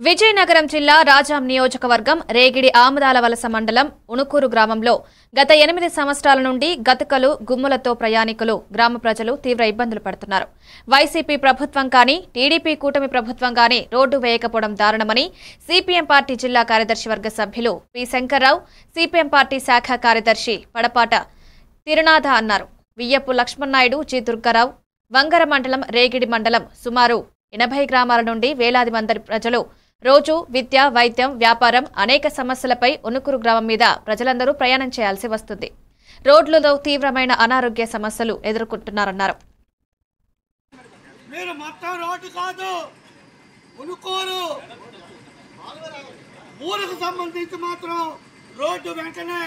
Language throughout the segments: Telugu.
విజయనగరం జిల్లా రాజాం నియోజకవర్గం రేగిడి ఆముదాల వలస మండలం ఉణుకూరు గ్రామంలో గత 8 సంవత్సరాల నుండి గతుకలు గుమ్ములతో ప్రయాణికులు గ్రామ ప్రజలు తీవ్ర ఇబ్బందులు పడుతున్నారు. వైసీపీ ప్రభుత్వం కానీ టీడీపీ కూటమి ప్రభుత్వం కానీ రోడ్డు వేయకపోవడం దారుణమని సిపిఎం పార్టీ జిల్లా కార్యదర్శి వర్గ సభ్యులు పి శంకర్రావు, సిపిఎం పార్టీ శాఖ కార్యదర్శి పడపాట తిరునాథ అన్నారు. వియ్యపు లక్ష్మణనాయుడు, జి దుర్గారావు, వంగర మండలం రేగిడి మండలం సుమారు 80 గ్రామాల నుండి వేలాది మంది ప్రజలు రోజు విద్య, వైద్యం, వ్యాపారం అనేక సమస్యలపై ఉణుకూరు గ్రామం మీద ప్రజలందరూ ప్రయాణం చేయాల్సి వస్తుంది. రోడ్లలో తీవ్రమైన అనారోగ్య సమస్యలు ఎదుర్కొంటున్నారన్నారు. సంబంధించి మాత్రం రోడ్డు వెంటనే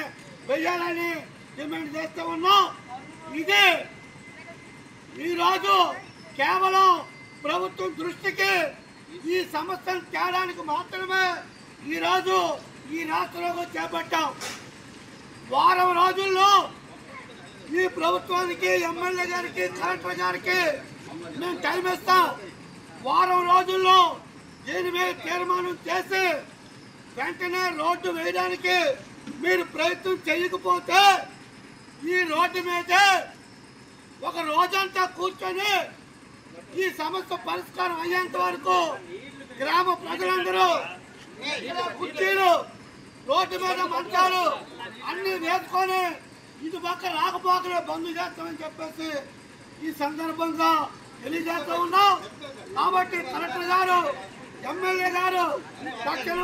వేయాలని డిమాండ్ చేస్తూ ఉన్నాం. ఇది ఈరోజు కేవలం ప్రభుత్వం దృష్టికి ఈ సమస్యను తేడానికి మాత్రమే ఈరోజు ఈ రాష్ట్రంలో చేపట్టాం. వారం రోజుల్లో ఈ ప్రభుత్వానికి, ఎమ్మెల్యే గారికి, కలెక్టర్ గారికి మేము టైం ఇస్తాం. వారం రోజుల్లో దీని మీద తీర్మానం చేసి వెంటనే రోడ్డు వేయడానికి మీరు ప్రయత్నం చేయకపోతే ఈ రోడ్డు మీదే ఒక రోజంతా కూర్చొని ఈ సమస్య పరిష్కారం అయ్యేంత వరకు గ్రామ ప్రజలందరూ కుర్చీలు, రోడ్డు మీద మంచాలు అన్ని వేసుకొని ఇటు పక్క రాకపోకలే బంద్ చేస్తామని చెప్పేసి ఈ సందర్భంగా తెలియజేస్తూ ఉన్నాం. కాబట్టి కలెక్టర్ గారు, ఎమ్మెల్యే గారు తక్షణ